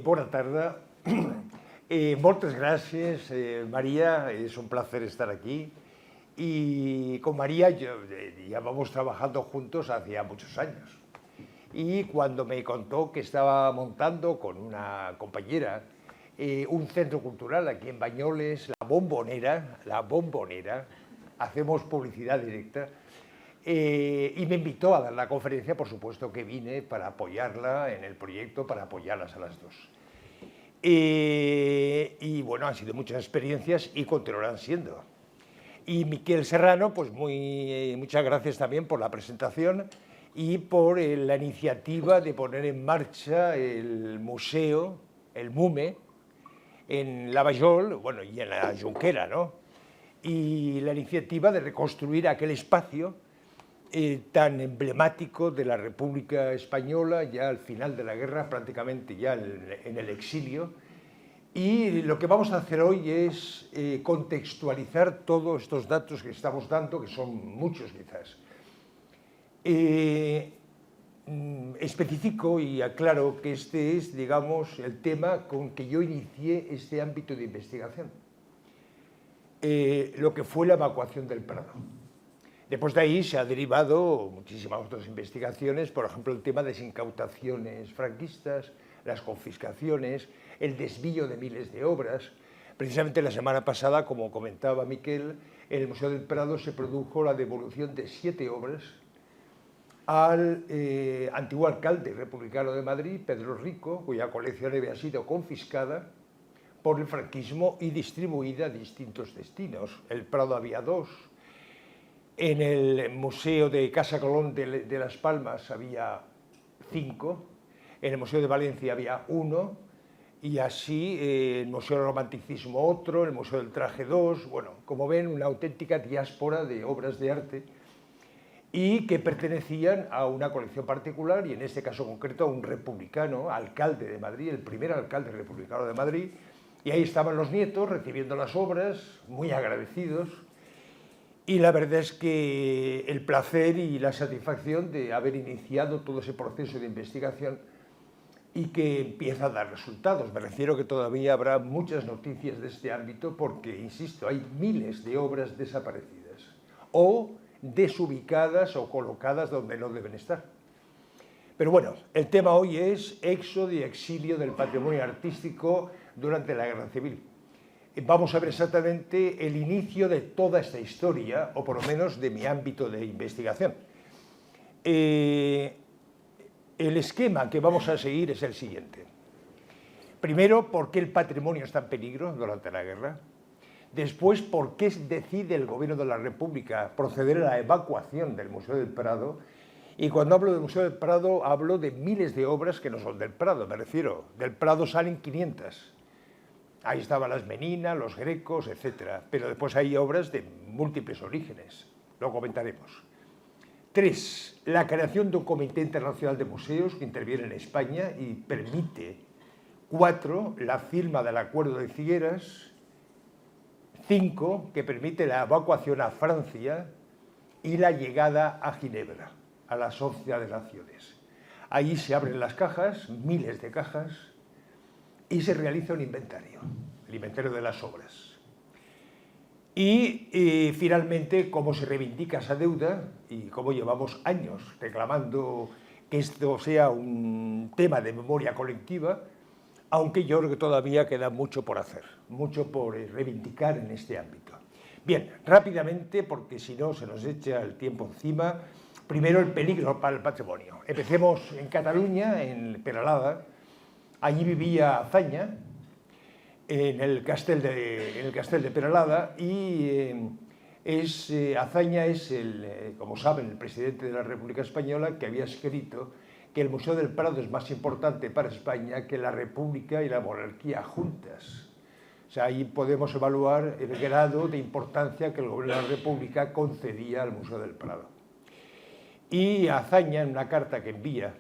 bona tarda. Moltes gràcies, María, es un placer estar aquí. Y con María ya vamos trabajando juntos hacía muchos años. Y cuando me contó que estaba montando con una compañera un centro cultural aquí en Bañoles, La Bombonera, hacemos publicidad directa, y me invitó a dar la conferencia, por supuesto que vine para apoyarla en el proyecto, para apoyarlas a las dos. Y bueno, han sido muchas experiencias y continuarán siendo. Y Miquel Serrano, pues muchas gracias también por la presentación y por la iniciativa de poner en marcha el museo, el MUME, en Lavajol, bueno, y en la Junquera, ¿no? Y la iniciativa de reconstruir aquel espacio tan emblemático de la República Española, ya al final de la guerra, prácticamente ya en el exilio. Y lo que vamos a hacer hoy es contextualizar todos estos datos que estamos dando, que son muchos quizás. Especifico y aclaro que este es, digamos, el tema con que yo inicié este ámbito de investigación, lo que fue la evacuación del Prado. Después de ahí se ha derivado muchísimas otras investigaciones, por ejemplo, el tema de las incautaciones franquistas, las confiscaciones, el desvío de miles de obras. Precisamente la semana pasada, como comentaba Miquel, en el Museo del Prado se produjo la devolución de 7 obras al antiguo alcalde republicano de Madrid, Pedro Rico, cuya colección había sido confiscada por el franquismo y distribuida a distintos destinos. El Prado había 2. En el Museo de Casa Colón de Las Palmas había 5, en el Museo de Valencia había 1, y así el Museo del Romanticismo otro, el Museo del Traje 2, bueno, como ven, una auténtica diáspora de obras de arte y que pertenecían a una colección particular, y en este caso concreto a un republicano, alcalde de Madrid, el primer alcalde republicano de Madrid, y ahí estaban los nietos recibiendo las obras, muy agradecidos. Y la verdad es que el placer y la satisfacción de haber iniciado todo ese proceso de investigación y que empieza a dar resultados. Me refiero que todavía habrá muchas noticias de este ámbito porque, insisto, hay miles de obras desaparecidas o desubicadas o colocadas donde no deben estar. Pero bueno, el tema hoy es éxodo y exilio del patrimonio artístico durante la Guerra Civil. Vamos a ver exactamente el inicio de toda esta historia, o por lo menos de mi ámbito de investigación. El esquema que vamos a seguir es el siguiente. Primero, ¿por qué el patrimonio está en peligro durante la guerra? Después, ¿por qué decide el Gobierno de la República proceder a la evacuación del Museo del Prado? Y cuando hablo del Museo del Prado, hablo de miles de obras que no son del Prado, me refiero. Del Prado salen 500. Ahí estaban las Meninas, los Grecos, etc. Pero después hay obras de múltiples orígenes. Lo comentaremos. 3. La creación de un Comité Internacional de Museos que interviene en España y permite. 4. La firma del Acuerdo de Figueras. 5. Que permite la evacuación a Francia y la llegada a Ginebra, a la Sociedad de Naciones. Ahí se abren las cajas, miles de cajas, y se realiza un inventario, el inventario de las obras. Y finalmente, cómo se reivindica esa deuda y cómo llevamos años reclamando que esto sea un tema de memoria colectiva, aunque yo creo que todavía queda mucho por hacer, mucho por reivindicar en este ámbito. Bien, rápidamente, porque si no se nos echa el tiempo encima, primero el peligro para el patrimonio. Empecemos en Cataluña, en Peralada. Allí vivía Azaña, en el Castell de Peralada, y Azaña es, como saben, el presidente de la República Española, que había escrito que el Museo del Prado es más importante para España que la República y la monarquía juntas. O sea, ahí podemos evaluar el grado de importancia que el Gobierno de la República concedía al Museo del Prado. Y Azaña, en una carta que envía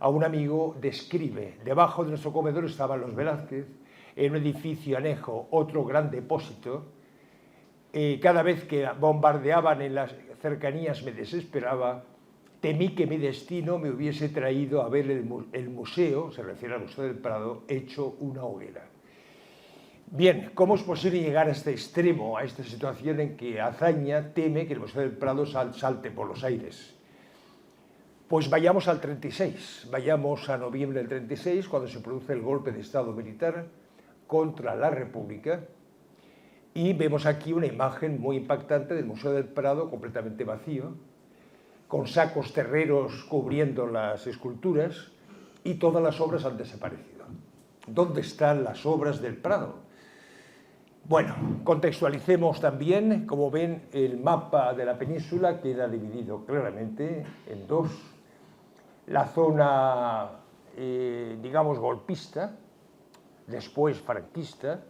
a un amigo, describe: debajo de nuestro comedor estaban los Velázquez, en un edificio anejo otro gran depósito. Cada vez que bombardeaban en las cercanías me desesperaba temí que mi destino me hubiese traído a ver el museo, se refiere al Museo del Prado, hecho una hoguera. Bien, ¿cómo es posible llegar a este extremo, a esta situación en que Azaña teme que el Museo del Prado salte por los aires? Pues vayamos al 36, vayamos a noviembre del 36, cuando se produce el golpe de Estado militar contra la República, y vemos aquí una imagen muy impactante del Museo del Prado completamente vacío, con sacos terreros cubriendo las esculturas, y todas las obras han desaparecido. ¿Dónde están las obras del Prado? Bueno, contextualicemos también. Como ven, el mapa de la península queda dividido claramente en dos. La zona, digamos, golpista, después franquista,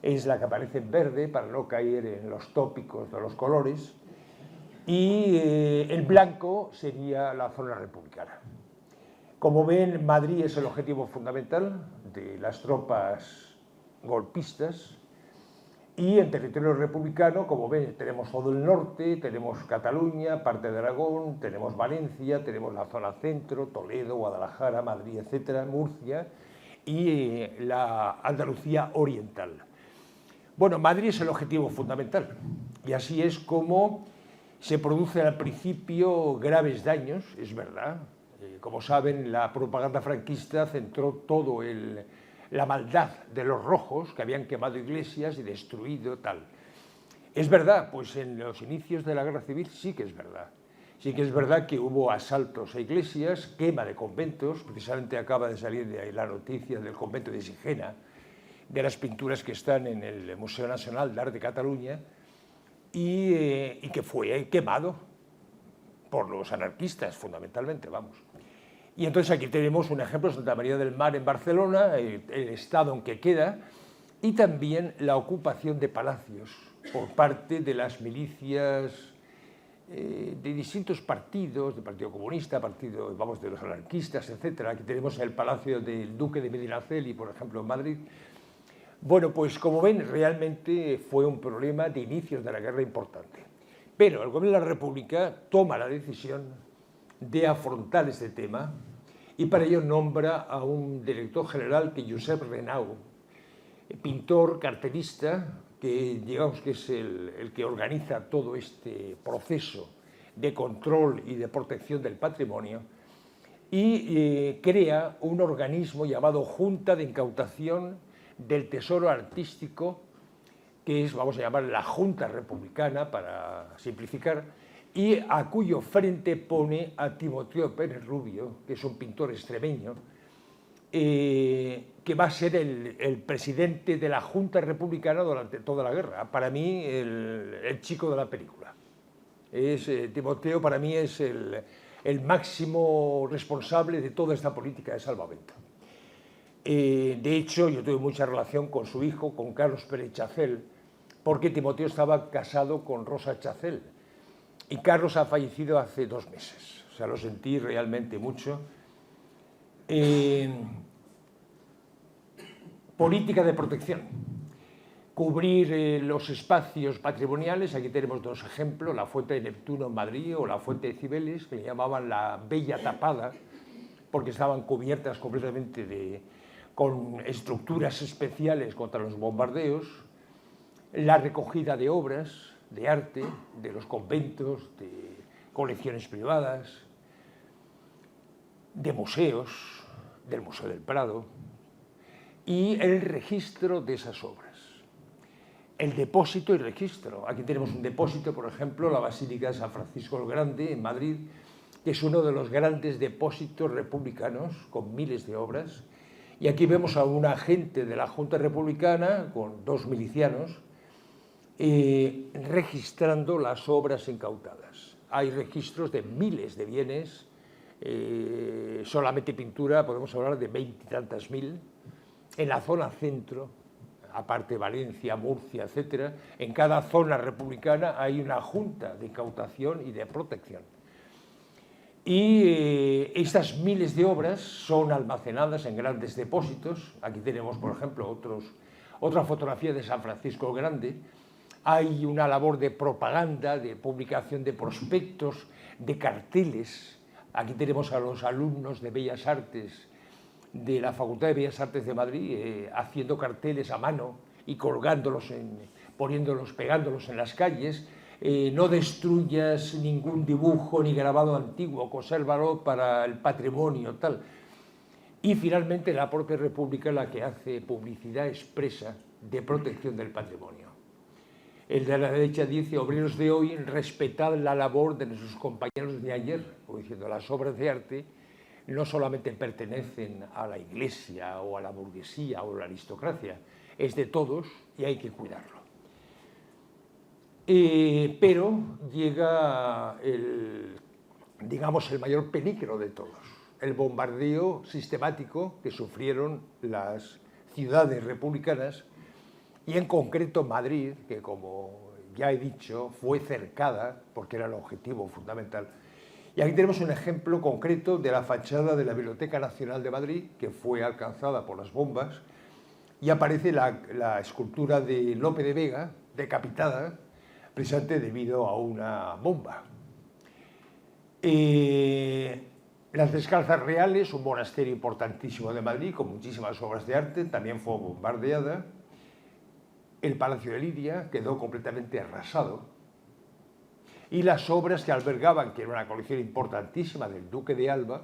es la que aparece en verde para no caer en los tópicos de los colores, y el blanco sería la zona republicana. Como ven, Madrid es el objetivo fundamental de las tropas golpistas, y en territorio republicano, como ven, tenemos todo el norte, tenemos Cataluña, parte de Aragón, tenemos Valencia, tenemos la zona centro, Toledo, Guadalajara, Madrid, etcétera, Murcia, y la Andalucía oriental. Bueno, Madrid es el objetivo fundamental, y así es como se producen al principio graves daños, es verdad. Como saben, la propaganda franquista centró todo la maldad de los rojos, que habían quemado iglesias y destruido tal. Es verdad, pues en los inicios de la Guerra Civil sí que es verdad. Sí que es verdad que hubo asaltos a iglesias, quema de conventos, precisamente acaba de salir de ahí la noticia del convento de Sigena, de las pinturas que están en el Museo Nacional d'Art de Cataluña, y que fue quemado por los anarquistas, fundamentalmente, vamos. Y entonces aquí tenemos un ejemplo, Santa María del Mar en Barcelona, el estado en que queda, y también la ocupación de palacios por parte de las milicias de distintos partidos, del Partido Comunista, vamos, de los anarquistas, etc. Aquí tenemos el palacio del Duque de Medinaceli, por ejemplo, en Madrid. Bueno, pues como ven, realmente fue un problema de inicios de la guerra importante. Pero el gobierno de la República toma la decisión de afrontar este tema, y para ello nombra a un director general, que Josep Renau, pintor, cartelista, que digamos que es el que organiza todo este proceso de control y de protección del patrimonio, y crea un organismo llamado Junta de Incautación del Tesoro Artístico, que es, vamos a llamar, la Junta Republicana, para simplificar, y a cuyo frente pone a Timoteo Pérez Rubio, que es un pintor extremeño, que va a ser el presidente de la Junta Republicana durante toda la guerra. Para mí, el chico de la película. Timoteo, para mí, es el máximo responsable de toda esta política de salvamento. De hecho, yo tuve mucha relación con su hijo, con Carlos Pérez Chacel, porque Timoteo estaba casado con Rosa Chacel, y Carlos ha fallecido hace 2 meses. O sea, lo sentí realmente mucho. Política de protección. Cubrir los espacios patrimoniales. Aquí tenemos 2 ejemplos, la Fuente de Neptuno en Madrid o la Fuente de Cibeles, que le llamaban la Bella Tapada, porque estaban cubiertas completamente con estructuras especiales contra los bombardeos. La recogida de obras de arte, de los conventos, de colecciones privadas, de museos, del Museo del Prado, y el registro de esas obras. El depósito y registro. Aquí tenemos un depósito, por ejemplo, la Basílica de San Francisco el Grande, en Madrid, que es uno de los grandes depósitos republicanos, con miles de obras. Y aquí vemos a un agente de la Junta Republicana, con 2 milicianos, registrando las obras incautadas. Hay registros de miles de bienes, solamente pintura podemos hablar de 20 y tantas mil. En la zona centro, aparte Valencia, Murcia, etc., en cada zona republicana hay una junta de incautación y de protección. Y estas miles de obras son almacenadas en grandes depósitos. Aquí tenemos, por ejemplo, otra fotografía de San Francisco el Grande. Hay una labor de propaganda, de publicación de prospectos, de carteles, Aquí tenemos a los alumnos de Bellas Artes de la Facultad de Bellas Artes de Madrid haciendo carteles a mano y colgándolos, pegándolos en las calles. No destruyas ningún dibujo ni grabado antiguo, consérvalo para el patrimonio, tal. Y finalmente la propia República la que hace publicidad expresa de protección del patrimonio. El de la derecha dice: obreros de hoy, respetad la labor de nuestros compañeros de ayer, como diciendo, las obras de arte no solamente pertenecen a la Iglesia o a la burguesía o a la aristocracia, es de todos y hay que cuidarlo. Pero llega el mayor peligro de todos, el bombardeo sistemático que sufrieron las ciudades republicanas y en concreto Madrid, que como ya he dicho fue cercada porque era el objetivo fundamental. Y aquí tenemos un ejemplo concreto de la fachada de la Biblioteca Nacional de Madrid, que fue alcanzada por las bombas, y aparece la escultura de Lope de Vega, decapitada, precisamente debido a una bomba. Las Descalzas Reales, un monasterio importantísimo de Madrid, con muchísimas obras de arte, también fue bombardeada. El Palacio de Lidia quedó completamente arrasado. Y las obras que albergaban, que era una colección importantísima del Duque de Alba,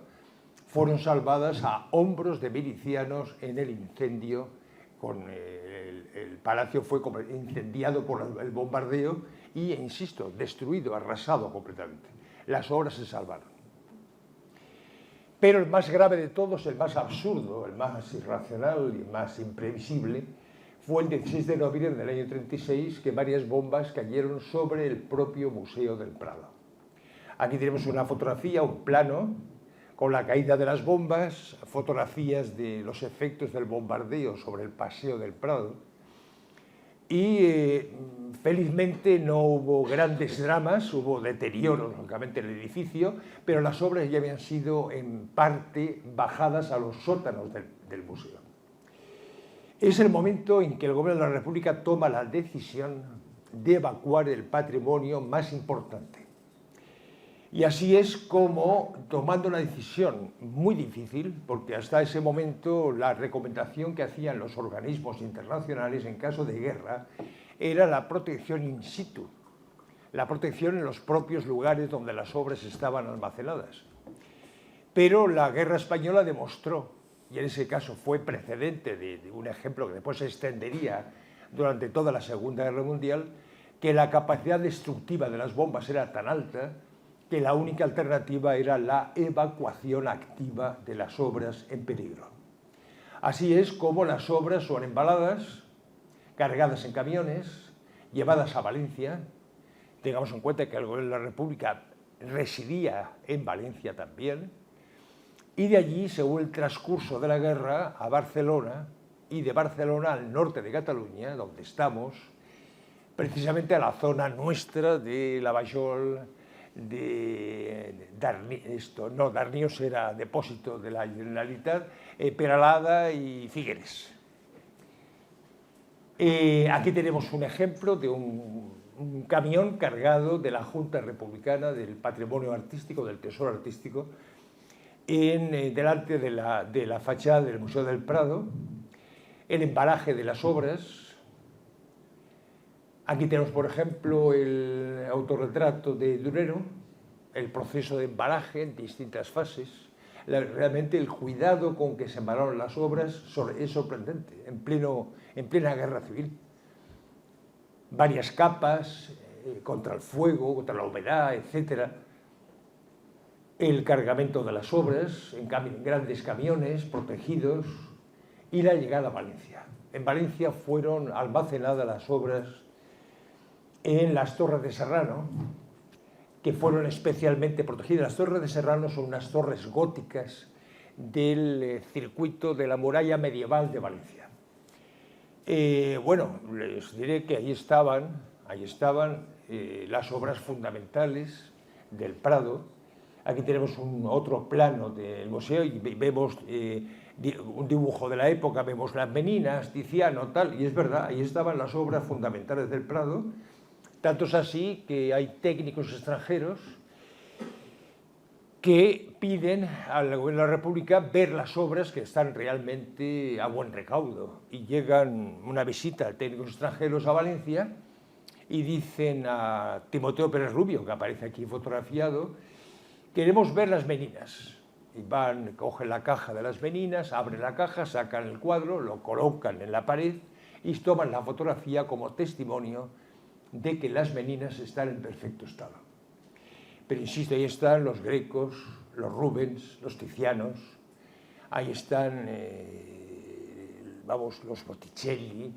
fueron salvadas a hombros de milicianos en el incendio. El palacio fue incendiado por el bombardeo y, insisto, destruido, arrasado completamente. Las obras se salvaron. Pero el más grave de todos, el más absurdo, el más irracional y más imprevisible, fue el 16 de noviembre del año 36, que varias bombas cayeron sobre el propio Museo del Prado. Aquí tenemos una fotografía, un plano, con la caída de las bombas, fotografías de los efectos del bombardeo sobre el Paseo del Prado. Y felizmente no hubo grandes dramas, hubo deterioro, lógicamente, en el edificio, pero las obras ya habían sido en parte bajadas a los sótanos del museo. Es el momento en que el Gobierno de la República toma la decisión de evacuar el patrimonio más importante. Y así es como, tomando una decisión muy difícil, porque hasta ese momento la recomendación que hacían los organismos internacionales en caso de guerra era la protección in situ, la protección en los propios lugares donde las obras estaban almacenadas. Pero la guerra española demostró, y en ese caso fue precedente de un ejemplo que después se extendería durante toda la Segunda Guerra Mundial, que la capacidad destructiva de las bombas era tan alta que la única alternativa era la evacuación activa de las obras en peligro. Así es como las obras son embaladas, cargadas en camiones, llevadas a Valencia. Tengamos en cuenta que el Gobierno de la República residía en Valencia también, y de allí, según el transcurso de la guerra, a Barcelona, y de Barcelona al norte de Cataluña, donde estamos, precisamente a la zona nuestra de Lavajol, Darnius era depósito de la Generalitat, Peralada y Figueres. Aquí tenemos un ejemplo de un camión cargado de la Junta Republicana del Patrimonio Artístico, del Tesoro Artístico, delante de la fachada del Museo del Prado, el embalaje de las obras. Aquí tenemos, por ejemplo, el autorretrato de Durero, el proceso de embalaje en distintas fases. Realmente el cuidado con que se embalaron las obras es sorprendente, en plena guerra civil. Varias capas, contra el fuego, contra la humedad, etc. El cargamento de las obras en grandes camiones protegidos y la llegada a Valencia. En Valencia fueron almacenadas las obras en las Torres de Serrano, que fueron especialmente protegidas. Las Torres de Serrano son unas torres góticas del circuito de la muralla medieval de Valencia. Bueno, les diré que ahí estaban las obras fundamentales del Prado. Aquí tenemos otro plano del museo y vemos un dibujo de la época, vemos las Meninas, Tiziano, tal, y es verdad, ahí estaban las obras fundamentales del Prado. Tanto es así que hay técnicos extranjeros que piden al Gobierno de la República ver las obras que están realmente a buen recaudo. Y llegan una visita de técnicos extranjeros a Valencia y dicen a Timoteo Pérez Rubio, que aparece aquí fotografiado, queremos ver las meninas. Y van, cogen la caja de las meninas, abren la caja, sacan el cuadro, lo colocan en la pared y toman la fotografía como testimonio de que las meninas están en perfecto estado. Pero insisto, ahí están los Grecos, los Rubens, los Tizianos, ahí están, los Botticelli,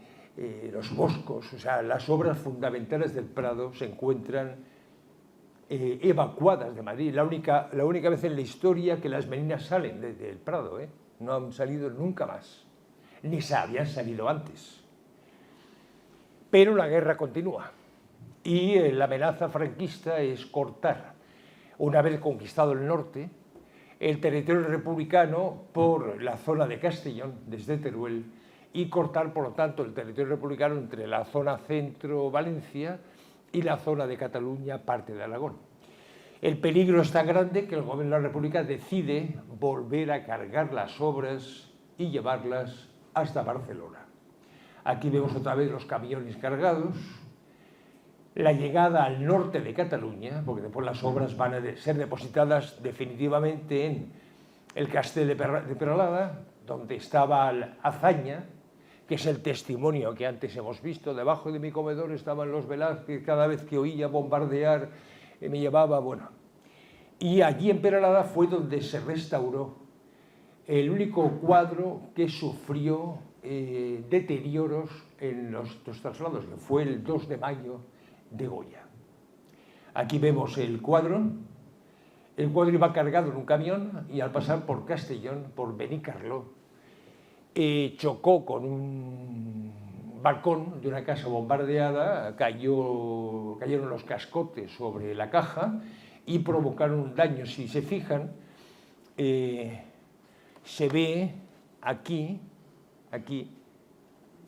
los Boscos, o sea, las obras fundamentales del Prado se encuentran evacuadas de Madrid. La única vez en la historia que las meninas salen del Prado, no han salido nunca más, ni se habían salido antes. Pero la guerra continúa y la amenaza franquista es cortar, una vez conquistado el norte, el territorio republicano por la zona de Castellón, desde Teruel, y cortar, por lo tanto, el territorio republicano entre la zona centro-Valencia y la zona de Cataluña, parte de Aragón. El peligro es tan grande que el Gobierno de la República decide volver a cargar las obras y llevarlas hasta Barcelona. Aquí vemos otra vez los camiones cargados, la llegada al norte de Cataluña, porque después las obras van a ser depositadas definitivamente en el Castell de Peralada, donde estaba Azaña, que es el testimonio que antes hemos visto. Debajo de mi comedor estaban los Velázquez, cada vez que oía bombardear me llevaba, bueno. Y allí en Peralada fue donde se restauró el único cuadro que sufrió deterioros en los traslados, que fue el 2 de mayo de Goya. Aquí vemos el cuadro iba cargado en un camión y al pasar por Castellón, por Benicarló, chocó con un balcón de una casa bombardeada, cayeron los cascotes sobre la caja y provocaron un daño. Si se fijan, se ve aquí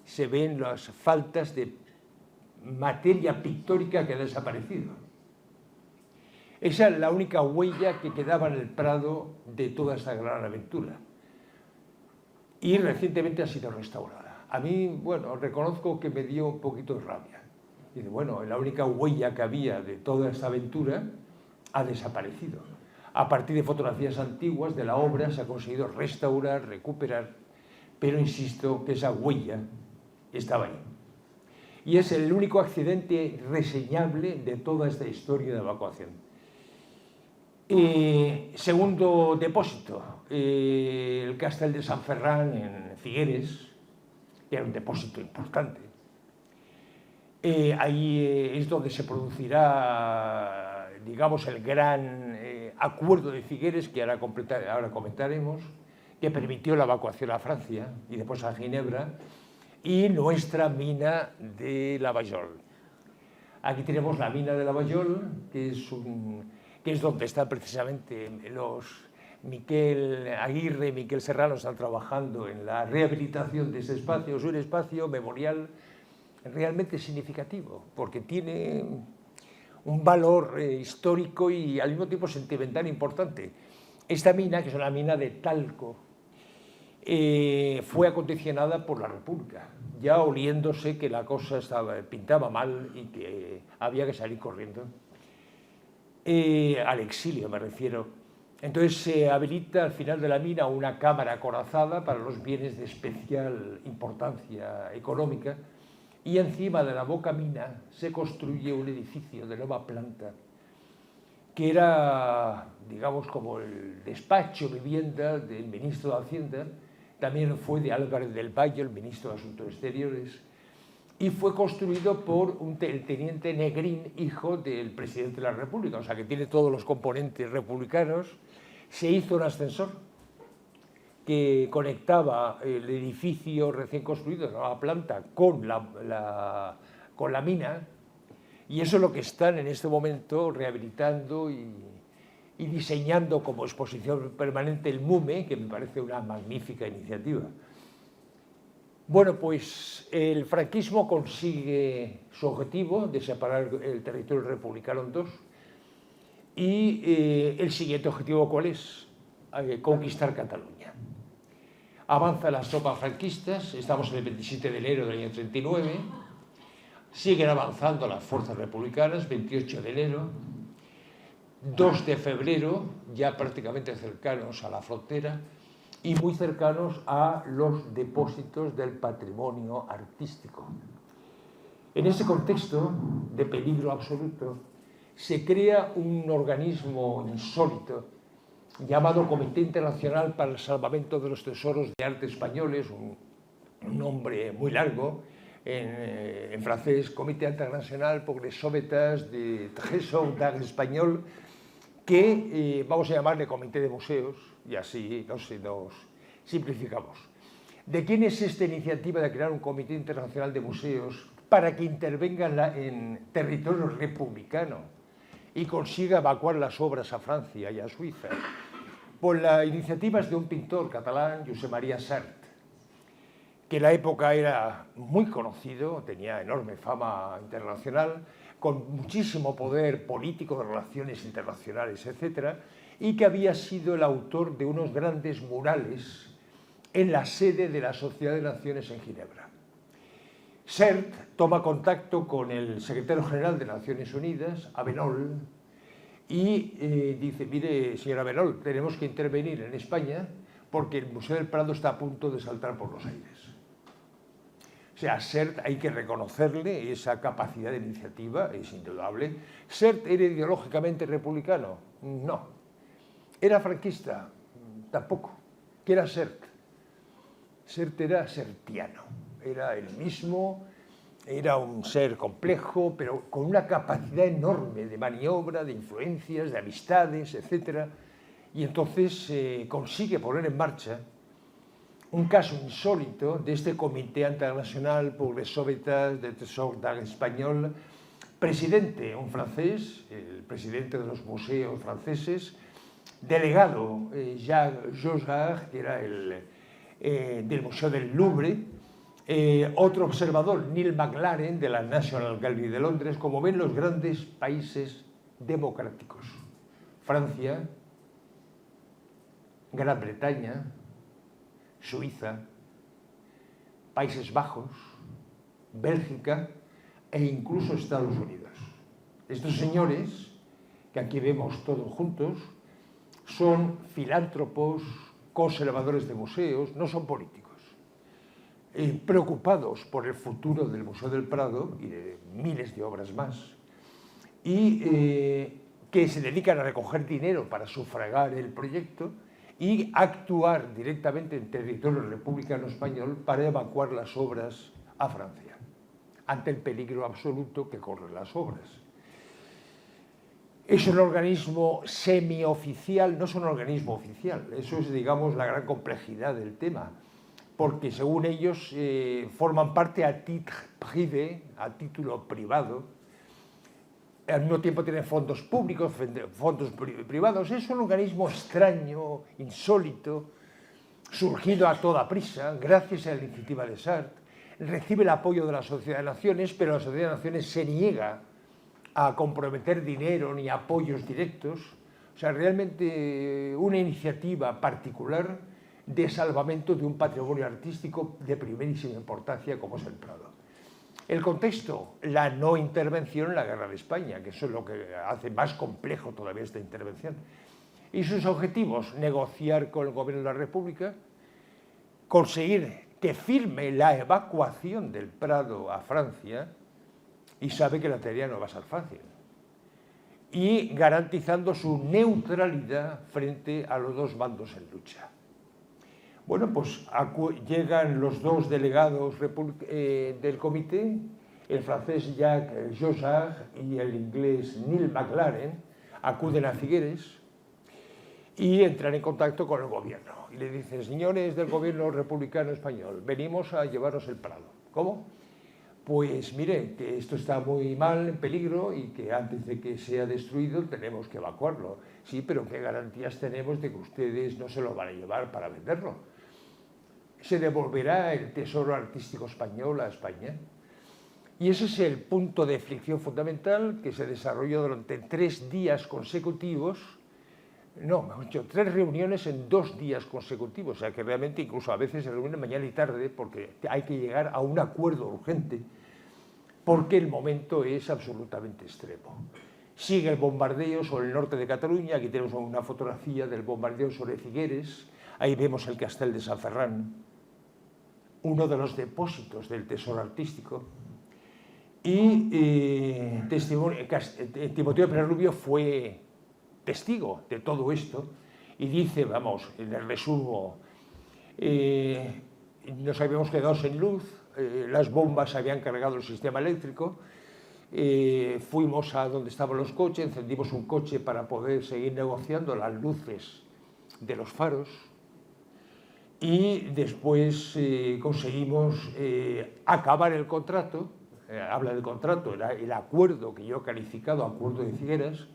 se ven las faltas de materia pictórica que ha desaparecido. Esa es la única huella que quedaba en el Prado de toda esta gran aventura. Y recientemente ha sido restaurada. A mí, bueno, reconozco que me dio un poquito de rabia. Dice, bueno, la única huella que había de toda esta aventura ha desaparecido. A partir de fotografías antiguas de la obra se ha conseguido restaurar, recuperar, pero insisto que esa huella estaba ahí. Y es el único accidente reseñable de toda esta historia de evacuación. Segundo depósito, el Castell de San Ferran en Figueres, que era un depósito importante. Ahí es donde se producirá, digamos, el gran acuerdo de Figueres, que ahora comentaremos, que permitió la evacuación a Francia y después a Ginebra, y nuestra mina de Lavallol. Aquí tenemos la mina de Lavallol, que es donde están precisamente los Miquel Aguirre y Miquel Serrano están trabajando en la rehabilitación de ese espacio. Es un espacio memorial realmente significativo, porque tiene un valor histórico y al mismo tiempo sentimental importante. Esta mina, que es una mina de talco, fue acondicionada por la República, ya oliéndose que la cosa pintaba mal y que había que salir corriendo. Al exilio me refiero. Entonces se habilita al final de la mina una cámara acorazada para los bienes de especial importancia económica, y encima de la boca mina se construye un edificio de nueva planta que era, digamos, como el despacho, vivienda del ministro de Hacienda. También fue de Álvarez del Valle, el ministro de Asuntos Exteriores, y fue construido por el teniente Negrín, hijo del presidente de la República, o sea que tiene todos los componentes republicanos. Se hizo un ascensor que conectaba el edificio recién construido, la planta, con la mina, y eso es lo que están en este momento rehabilitando y diseñando como exposición permanente el MUME, que me parece una magnífica iniciativa. Bueno, pues el franquismo consigue su objetivo de separar el territorio republicano en dos, Y el siguiente objetivo, ¿cuál es? Conquistar Cataluña. Avanza las tropas franquistas, estamos en el 27 de enero del año 39, siguen avanzando las fuerzas republicanas, 28 de enero, 2 de febrero, ya prácticamente cercanos a la frontera y muy cercanos a los depósitos del patrimonio artístico. En ese contexto de peligro absoluto, se crea un organismo insólito llamado Comité Internacional para el Salvamento de los Tesoros de Arte Españoles, un nombre muy largo, en francés, Comité Internacional pour les Sauveteurs des Trésors d'Art Espagnol, que vamos a llamarle Comité de Museos, y así nos simplificamos. ¿De quién es esta iniciativa de crear un Comité Internacional de Museos para que intervenga en territorio republicano y consiga evacuar las obras a Francia y a Suiza? Pues la iniciativa es de un pintor catalán, Josep Maria Sert, que en la época era muy conocido, tenía enorme fama internacional, con muchísimo poder político de relaciones internacionales, etc., y que había sido el autor de unos grandes murales en la sede de la Sociedad de Naciones en Ginebra. Sert toma contacto con el secretario general de Naciones Unidas, Avenol, y dice, mire, señor Avenol, tenemos que intervenir en España porque el Museo del Prado está a punto de saltar por los aires. O sea, Sert hay que reconocerle esa capacidad de iniciativa, es indudable. ¿Sert era ideológicamente republicano? No. ¿Era franquista? Tampoco. ¿Qué era Sert? Sert era sertiano, era el mismo, era un ser complejo, pero con una capacidad enorme de maniobra, de influencias, de amistades, etc. Y entonces consigue poner en marcha un caso insólito de este Comité Internacional pour les Sauveteurs des Trésors d'Art Espagnol, presidente, un francés, el presidente de los museos franceses, delegado, Jacques Josard, que era del Museo del Louvre, otro observador, Neil McLaren, de la National Gallery de Londres. Como ven, los grandes países democráticos: Francia, Gran Bretaña, Suiza, Países Bajos, Bélgica e incluso Estados Unidos. Estos señores, que aquí vemos todos juntos, son filántropos, conservadores de museos, no son políticos, preocupados por el futuro del Museo del Prado y de miles de obras más, y que se dedican a recoger dinero para sufragar el proyecto y actuar directamente en territorio republicano español para evacuar las obras a Francia, ante el peligro absoluto que corren las obras. Es un organismo semioficial, no es un organismo oficial, eso es, digamos, la gran complejidad del tema, porque según ellos forman parte a titre privé, a título privado, al mismo tiempo tienen fondos públicos, fondos privados. Es un organismo extraño, insólito, surgido a toda prisa, gracias a la iniciativa de Sart. Recibe el apoyo de la Sociedad de Naciones, pero la Sociedad de Naciones se niega a comprometer dinero ni apoyos directos. O sea, realmente una iniciativa particular de salvamento de un patrimonio artístico de primerísima importancia como es el Prado. El contexto, la no intervención en la Guerra de España, que eso es lo que hace más complejo todavía esta intervención. Y sus objetivos: negociar con el gobierno de la República, conseguir que firme la evacuación del Prado a Francia, y sabe que la tarea no va a ser fácil, y garantizando su neutralidad frente a los dos bandos en lucha. Bueno, pues llegan los dos delegados del comité, el francés Jacques Josard y el inglés Neil McLaren, acuden a Figueres y entran en contacto con el gobierno. Y le dicen: señores del gobierno republicano español, venimos a llevaros el Prado. ¿Cómo? Pues miren, que esto está muy mal, en peligro, y que antes de que sea destruido tenemos que evacuarlo. Sí, pero ¿qué garantías tenemos de que ustedes no se lo van a llevar para venderlo? ¿Se devolverá el tesoro artístico español a España? Y ese es el punto de fricción fundamental que se desarrolló durante 3 días consecutivos, no, mejor dicho, 3 reuniones en 2 días consecutivos, o sea que realmente incluso a veces se reúnen mañana y tarde porque hay que llegar a un acuerdo urgente porque el momento es absolutamente extremo. Sigue el bombardeo sobre el norte de Cataluña, aquí tenemos una fotografía del bombardeo sobre Figueres, ahí vemos el Castel de San Ferran, uno de los depósitos del tesoro artístico, y Timoteo Pérez Rubio fue testigo de todo esto y dice, vamos, en el resumo, nos habíamos quedado sin luz, las bombas habían cargado el sistema eléctrico, fuimos a donde estaban los coches, encendimos un coche para poder seguir negociando las luces de los faros y después conseguimos acabar el contrato. Habla del contrato, era el acuerdo que yo he calificado acuerdo de Figueras,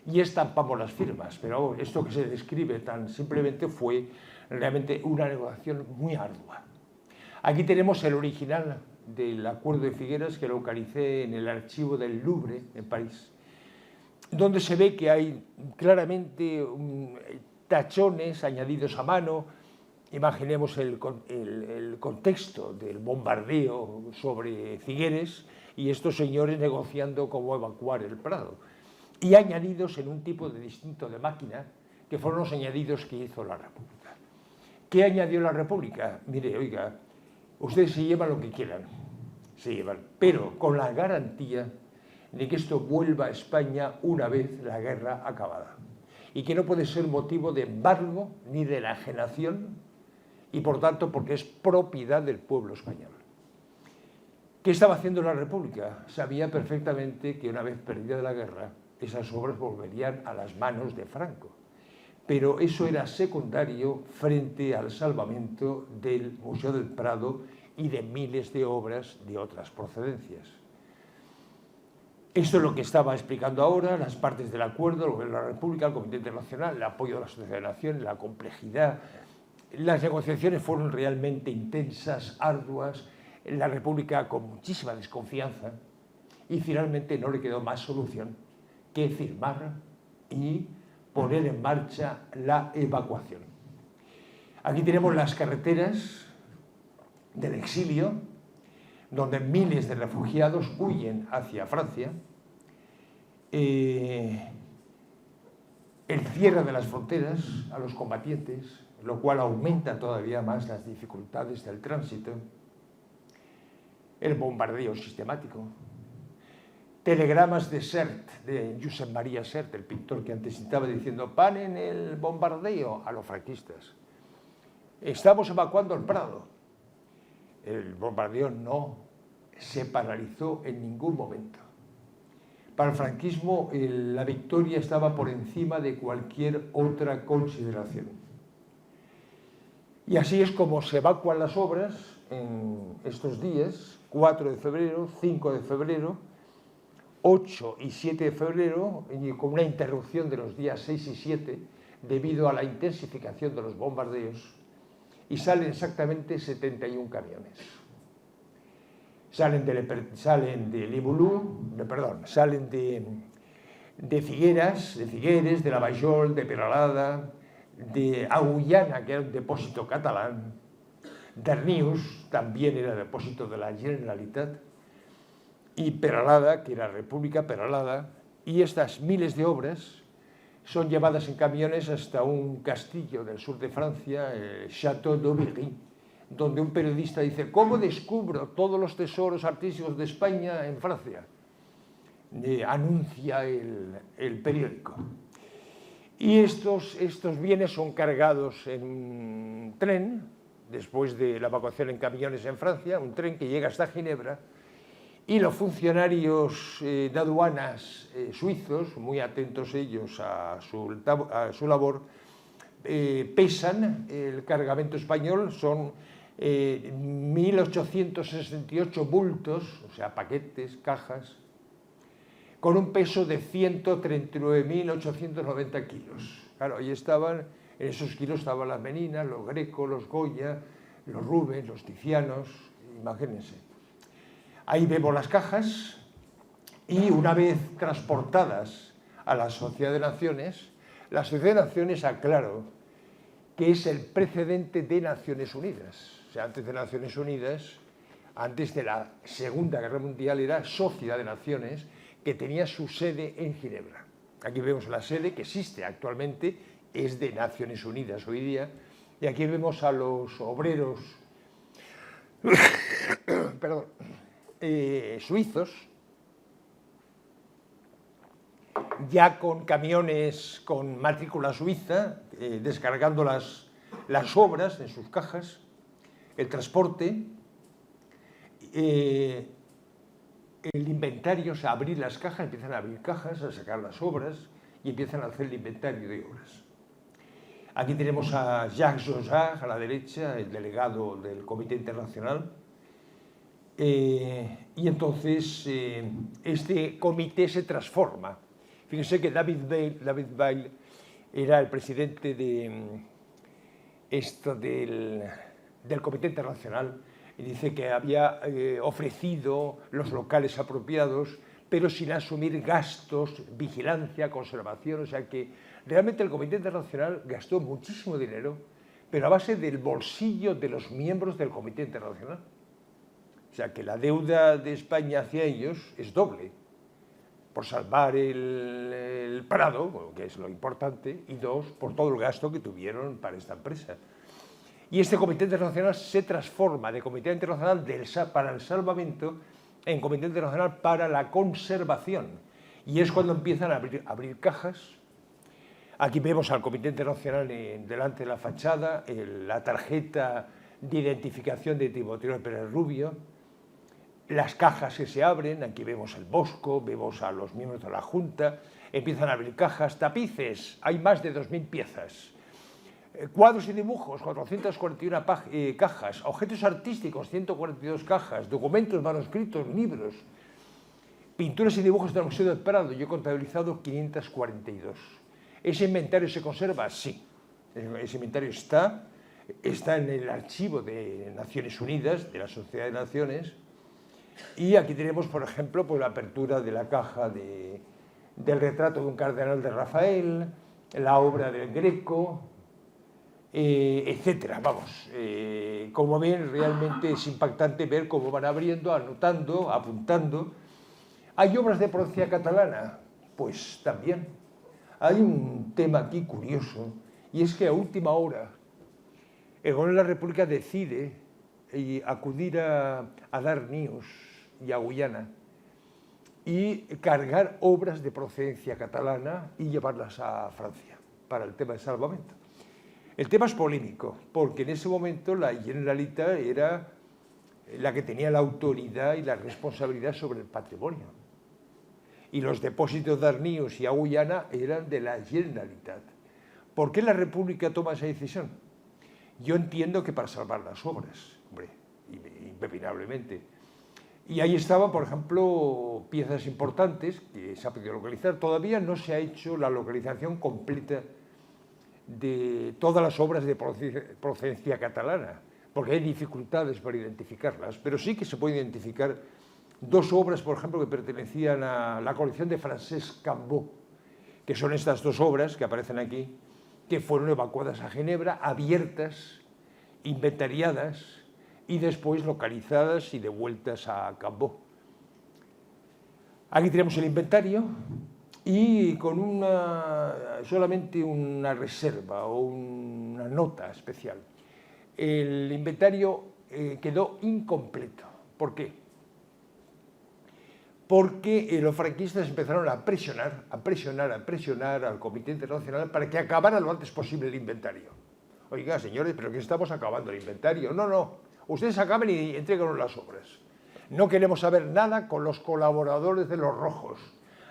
y estampamos las firmas, pero esto que se describe tan simplemente fue realmente una negociación muy ardua. Aquí tenemos el original del acuerdo de Figueras que localicé en el archivo del Louvre en París, donde se ve que hay claramente tachones añadidos a mano. Imaginemos el contexto del bombardeo sobre Figueres y estos señores negociando cómo evacuar el Prado, y añadidos en un tipo de distinto de máquina que fueron los añadidos que hizo la República. ¿Qué añadió la República? Mire, oiga, ustedes se llevan lo que quieran, se llevan, pero con la garantía de que esto vuelva a España una vez la guerra acabada, y que no puede ser motivo de embargo ni de enajenación, y por tanto porque es propiedad del pueblo español. ¿Qué estaba haciendo la República? Sabía perfectamente que una vez perdida la guerra, esas obras volverían a las manos de Franco, pero eso era secundario frente al salvamento del Museo del Prado y de miles de obras de otras procedencias. Esto es lo que estaba explicando ahora, las partes del acuerdo, lo que es la República, el Comité Internacional, el apoyo de la Sociedad de Naciones, la complejidad. Las negociaciones fueron realmente intensas, arduas, la República con muchísima desconfianza, y finalmente no le quedó más solución que firmar y poner en marcha la evacuación. Aquí tenemos las carreteras del exilio, donde miles de refugiados huyen hacia Francia, el cierre de las fronteras a los combatientes, lo cual aumenta todavía más las dificultades del tránsito, el bombardeo sistemático, telegramas de Sert, de Josep Maria Sert, el pintor que antes estaba diciendo paren el bombardeo a los franquistas. Estamos evacuando el Prado. El bombardeo no se paralizó en ningún momento. Para el franquismo la victoria estaba por encima de cualquier otra consideración. Y así es como se evacúan las obras en estos días, 4 de febrero, 5 de febrero, 8 y 7 de febrero, y con una interrupción de los días 6 y 7 debido a la intensificación de los bombardeos, y salen exactamente 71 camiones. Salen de Libulú, salen de Figueres, de Lavajol, de Peralada, de Agullana, que era un depósito catalán, Darnius, también era depósito de la Generalitat, y Peralada, que era República Peralada, y estas miles de obras son llevadas en camiones hasta un castillo del sur de Francia, el Château d'Aubery, donde un periodista dice, ¿cómo descubro todos los tesoros artísticos de España en Francia? Anuncia el periódico. Y estos bienes son cargados en un tren, después de la evacuación en camiones en Francia, un tren que llega hasta Ginebra, y los funcionarios de aduanas suizos, muy atentos ellos a su labor, pesan el cargamento español, son 1.868 bultos, o sea, paquetes, cajas, con un peso de 139.890 kilos. Claro, ahí estaban, en esos kilos estaban las Meninas, los Greco, los Goya, los Rubens, los Tizianos, imagínense. Ahí vemos las cajas y una vez transportadas a la Sociedad de Naciones, la Sociedad de Naciones aclaró que es el precedente de Naciones Unidas. O sea, antes de Naciones Unidas, antes de la Segunda Guerra Mundial, era Sociedad de Naciones, que tenía su sede en Ginebra. Aquí vemos la sede que existe actualmente, es de Naciones Unidas hoy día, y aquí vemos a los obreros perdón, suizos, ya con camiones con matrícula suiza, descargando las obras en sus cajas, el transporte, el inventario, o sea, abrir las cajas, empiezan a abrir cajas, a sacar las obras y empiezan a hacer el inventario de obras. Aquí tenemos a Jacques Josard, a la derecha, el delegado del Comité Internacional. Y entonces este comité se transforma. Fíjense que David Weil era el presidente del Comité Internacional y dice que había ofrecido los locales apropiados, pero sin asumir gastos, vigilancia, conservación. O sea que realmente el Comité Internacional gastó muchísimo dinero, pero a base del bolsillo de los miembros del Comité Internacional. O sea que la deuda de España hacia ellos es doble, por salvar el Prado, que es lo importante, y dos, por todo el gasto que tuvieron para esta empresa. Y este Comité Internacional se transforma de Comité Internacional para el Salvamento en Comité Internacional para la Conservación. Y es cuando empiezan a abrir cajas. Aquí vemos al Comité Internacional delante de la fachada, la tarjeta de identificación de Timoteo Pérez Rubio, las cajas que se abren, aquí vemos el Bosco, vemos a los miembros de la Junta, empiezan a abrir cajas, tapices, hay más de 2.000 piezas, cuadros y dibujos, 441 cajas, objetos artísticos, 142 cajas, documentos, manuscritos, libros, pinturas y dibujos del Museo del Prado, yo he contabilizado 542. ¿Ese inventario se conserva? Sí, ese inventario está en el archivo de Naciones Unidas, de la Sociedad de Naciones. Y aquí tenemos, por ejemplo, pues, la apertura de la caja del retrato de un cardenal de Rafael, la obra del Greco, etcétera. Vamos, como ven, realmente es impactante ver cómo van abriendo, anotando, apuntando. ¿Hay obras de procedencia catalana? Pues también. Hay un tema aquí curioso, y es que a última hora el Gobierno de la República decide acudir a Darnius y a Guyana y cargar obras de procedencia catalana y llevarlas a Francia para el tema de salvamento. El tema es polémico, porque en ese momento la Generalitat era la que tenía la autoridad y la responsabilidad sobre el patrimonio. Y los depósitos de Darnius y a Guyana eran de la Generalitat. ¿Por qué la República toma esa decisión? Yo entiendo que para salvar las obras, hombre, impepinablemente. Y ahí estaban, por ejemplo, piezas importantes que se ha podido localizar. Todavía no se ha hecho la localización completa de todas las obras de procedencia catalana, porque hay dificultades para identificarlas, pero sí que se puede identificar dos obras, por ejemplo, que pertenecían a la colección de Francesc Cambó, que son estas dos obras que aparecen aquí, que fueron evacuadas a Ginebra, abiertas, inventariadas y después localizadas y devueltas a Cambó. Aquí tenemos el inventario y con solamente una reserva o una nota especial. El inventario quedó incompleto. ¿Por qué? Porque los franquistas empezaron a presionar al Comité Internacional para que acabara lo antes posible el inventario. Oiga, señores, ¿pero qué estamos acabando el inventario? No, ustedes acaben y entréganos las obras. No queremos saber nada con los colaboradores de los rojos.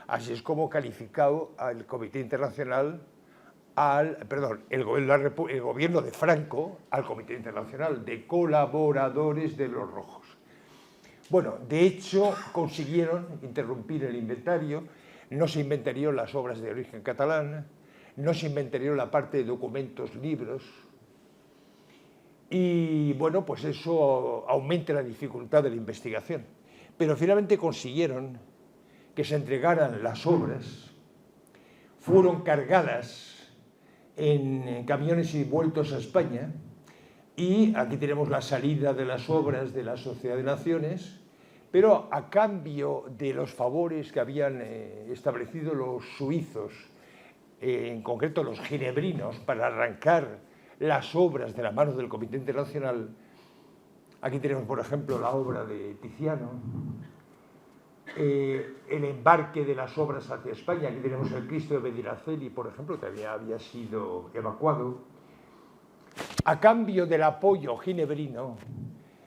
Así es como calificado al Comité Internacional, el gobierno de Franco, al Comité Internacional de colaboradores de los rojos. Bueno, de hecho, consiguieron interrumpir el inventario, no se inventarió las obras de origen catalán, no se inventarió la parte de documentos, libros, y bueno, pues eso aumenta la dificultad de la investigación. pero finalmente consiguieron que se entregaran las obras, fueron cargadas en camiones y vueltos a España, y aquí tenemos la salida de las obras de la Sociedad de Naciones, pero a cambio de los favores que habían establecido los suizos, en concreto los ginebrinos, para arrancar las obras de las manos del Comité Internacional. Aquí tenemos, por ejemplo, la obra de Tiziano, el embarque de las obras hacia España. Aquí tenemos el Cristo de Medinaceli, por ejemplo, que había sido evacuado. A cambio del apoyo ginebrino,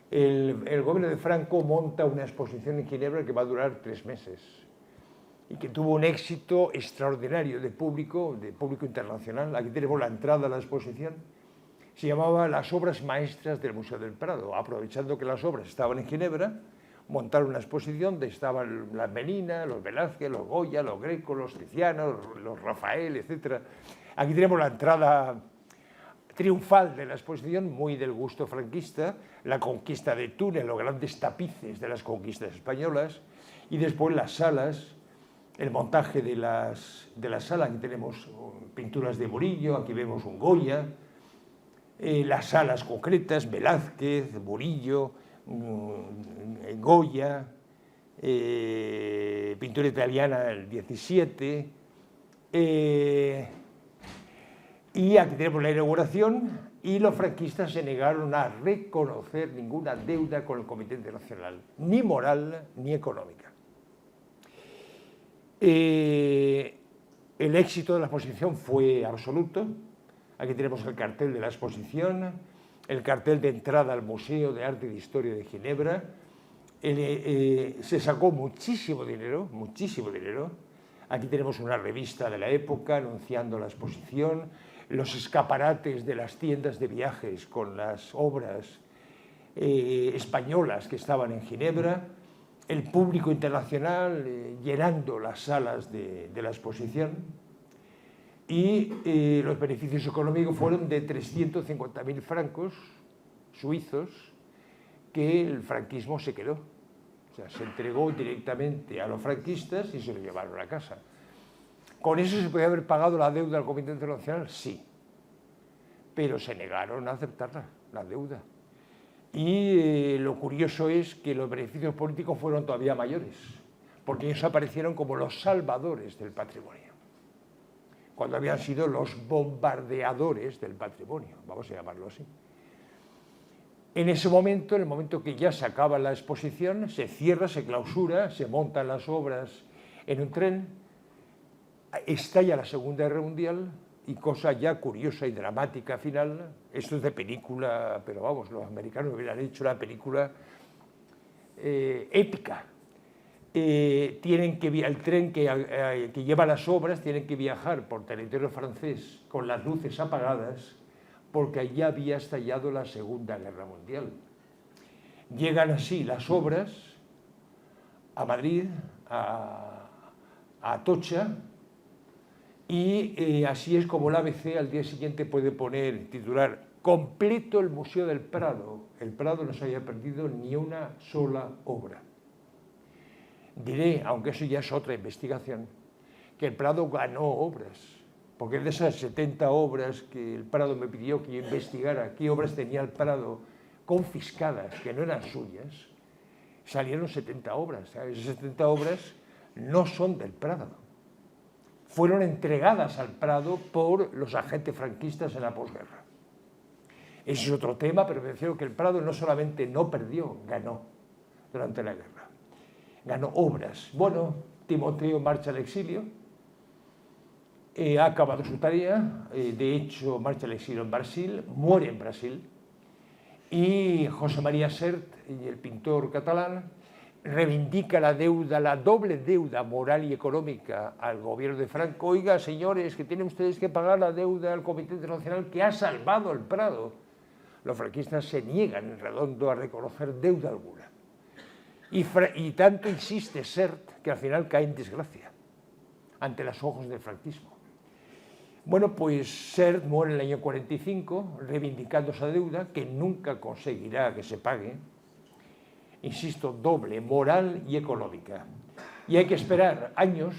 el gobierno de Franco monta una exposición en Ginebra que va a durar 3 meses y que tuvo un éxito extraordinario de público internacional. Aquí tenemos la entrada a la exposición. Se llamaba Las obras maestras del Museo del Prado. Aprovechando que las obras estaban en Ginebra, montaron una exposición donde estaban las Meninas, los Velázquez, los Goya, los Greco, los Tiziano, los Rafael, etc. Aquí tenemos la entrada triunfal de la exposición, muy del gusto franquista, la conquista de Túnez, los grandes tapices de las conquistas españolas, y después las salas, el montaje de las salas. Aquí tenemos pinturas de Murillo, aquí vemos un Goya, las salas concretas, Velázquez, Murillo, Goya, pintura italiana del 17, y aquí tenemos la inauguración, y los franquistas se negaron a reconocer ninguna deuda con el Comité Internacional, ni moral ni económica. El éxito de la exposición fue absoluto. Aquí tenemos el cartel de la exposición, el cartel de entrada al Museo de Arte y de Historia de Ginebra. Se sacó muchísimo dinero, muchísimo dinero. Aquí tenemos una revista de la época anunciando la exposición, los escaparates de las tiendas de viajes con las obras españolas que estaban en Ginebra, el público internacional llenando las salas de la exposición, y los beneficios económicos fueron de 350.000 francos suizos que el franquismo se quedó. O sea, se entregó directamente a los franquistas y se lo llevaron a casa. ¿Con eso se podía haber pagado la deuda al Comité Internacional? Sí, pero se negaron a aceptarla, la deuda. Y lo curioso es que los beneficios políticos fueron todavía mayores, porque ellos aparecieron como los salvadores del patrimonio, cuando habían sido los bombardeadores del patrimonio, vamos a llamarlo así. En ese momento, en el momento que ya se acaba la exposición, se cierra, se clausura, se montan las obras en un tren, estalla la Segunda Guerra Mundial, y cosa ya curiosa y dramática final, esto es de película, pero vamos, los americanos hubieran hecho una película épica. El tren que lleva las obras tienen que viajar por territorio francés con las luces apagadas, porque allí había estallado la Segunda Guerra Mundial. Llegan así las obras a Madrid, a Atocha, y así es como el ABC al día siguiente puede titular completo el Museo del Prado. El Prado no se había perdido ni una sola obra. Diré, aunque eso ya es otra investigación, que el Prado ganó obras, porque de esas 70 obras que el Prado me pidió que yo investigara qué obras tenía el Prado confiscadas, que no eran suyas, salieron 70 obras. Esas 70 obras no son del Prado. Fueron entregadas al Prado por los agentes franquistas en la posguerra. Ese es otro tema, pero me refiero que el Prado no solamente no perdió, ganó durante la guerra. Ganó obras. Bueno, Timoteo marcha al exilio, ha acabado su tarea, de hecho marcha al exilio en Brasil, muere en Brasil, y José María Sert, el pintor catalán, reivindica la deuda, la doble deuda moral y económica al gobierno de Franco. Oiga, señores, que tienen ustedes que pagar la deuda al Comité Internacional que ha salvado el Prado. Los franquistas se niegan en redondo a reconocer deuda alguna. Y tanto insiste Sert que al final cae en desgracia ante los ojos del franquismo. Bueno, pues Sert muere en el año 45, reivindicando esa deuda, que nunca conseguirá que se pague. insisto, doble, moral y económica. Y hay que esperar años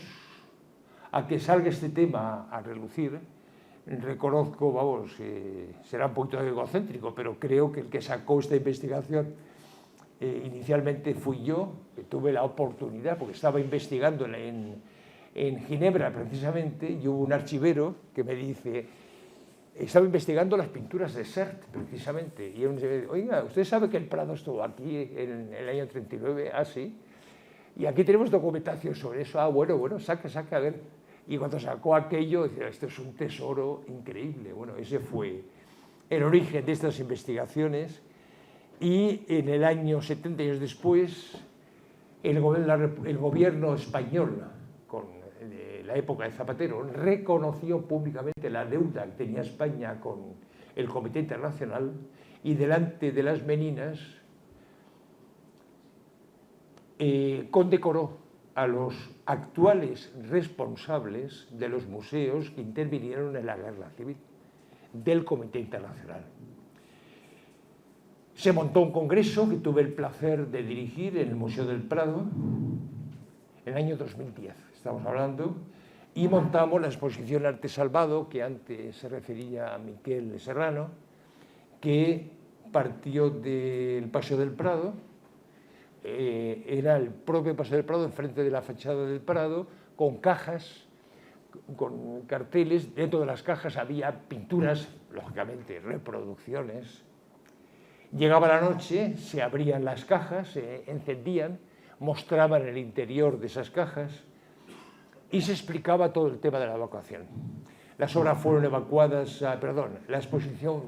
a que salga este tema a relucir. Reconozco, vamos, será un poquito egocéntrico, pero creo que el que sacó esta investigación inicialmente fui yo, que tuve la oportunidad, porque estaba investigando en Ginebra precisamente, y hubo un archivero que me dice, estaba investigando las pinturas de Sert precisamente, y él me dice, oiga, ¿usted sabe que el Prado estuvo aquí en el año 39? Ah, sí. Y aquí tenemos documentación sobre eso. Ah, bueno, saca, a ver. Y cuando sacó aquello, decía, esto es un tesoro increíble. Bueno, ese fue el origen de estas investigaciones. Y en el año 70 años después, el gobierno español, con la época de Zapatero, reconoció públicamente la deuda que tenía España con el Comité Internacional y delante de las Meninas condecoró a los actuales responsables de los museos que intervinieron en la guerra civil del Comité Internacional. Se montó un congreso que tuve el placer de dirigir en el Museo del Prado en el año 2010, estamos hablando, y montamos la exposición Arte Salvado, que antes se refería a Miquel Serrano, que partió del Paseo del Prado. Era el propio Paseo del Prado, enfrente de la fachada del Prado, con cajas, con carteles. Dentro de las cajas había pinturas, lógicamente reproducciones. Llegaba la noche, se abrían las cajas, se encendían, mostraban el interior de esas cajas y se explicaba todo el tema de la evacuación. Las obras fueron evacuadas, la exposición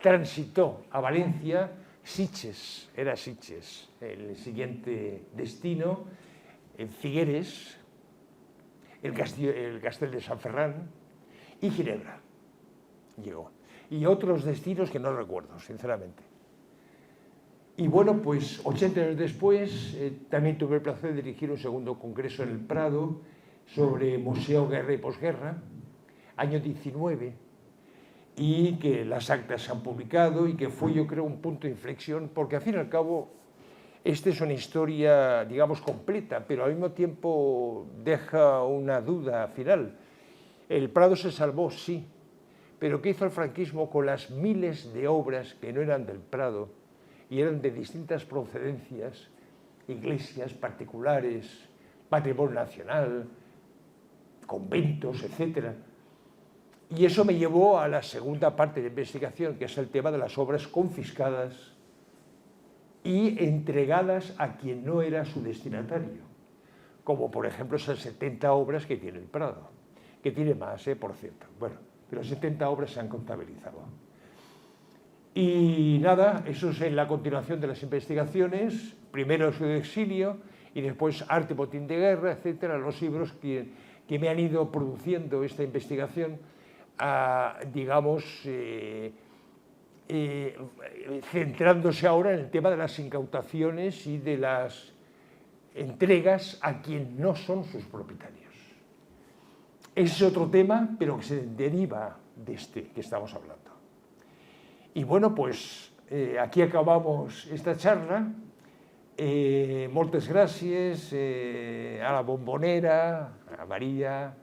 transitó a Valencia. Sitges, era Sitges, el siguiente destino, en Figueres, el Castell de San Ferran y Ginebra llegó. Y otros destinos que no recuerdo, sinceramente. Y bueno, pues 80 años después también tuve el placer de dirigir un segundo congreso en el Prado sobre museo, guerra y posguerra, año 19, y que las actas se han publicado y que fue, yo creo, un punto de inflexión, porque al fin y al cabo esta es una historia, digamos, completa, pero al mismo tiempo deja una duda final. El Prado se salvó, sí, pero ¿qué hizo el franquismo con las miles de obras que no eran del Prado y eran de distintas procedencias, iglesias particulares, patrimonio nacional, conventos, etcétera? Y eso me llevó a la segunda parte de investigación, que es el tema de las obras confiscadas y entregadas a quien no era su destinatario, como por ejemplo esas 70 obras que tiene el Prado, que tiene más, por cierto. Bueno, pero 70 obras se han contabilizado. Y nada, eso es en la continuación de las investigaciones, primero su exilio y después Arte, botín de guerra, etcétera, los libros que me han ido produciendo esta investigación, digamos, centrándose ahora en el tema de las incautaciones y de las entregas a quien no son sus propietarios. Ese es otro tema, pero que se deriva de este que estamos hablando. Y bueno, pues aquí acabamos esta charla. Moltes gràcies a la Bombonera, a María,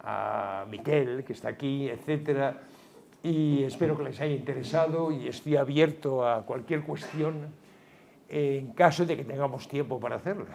a Miquel, que está aquí, etcétera, y espero que les haya interesado y estoy abierto a cualquier cuestión en caso de que tengamos tiempo para hacerla.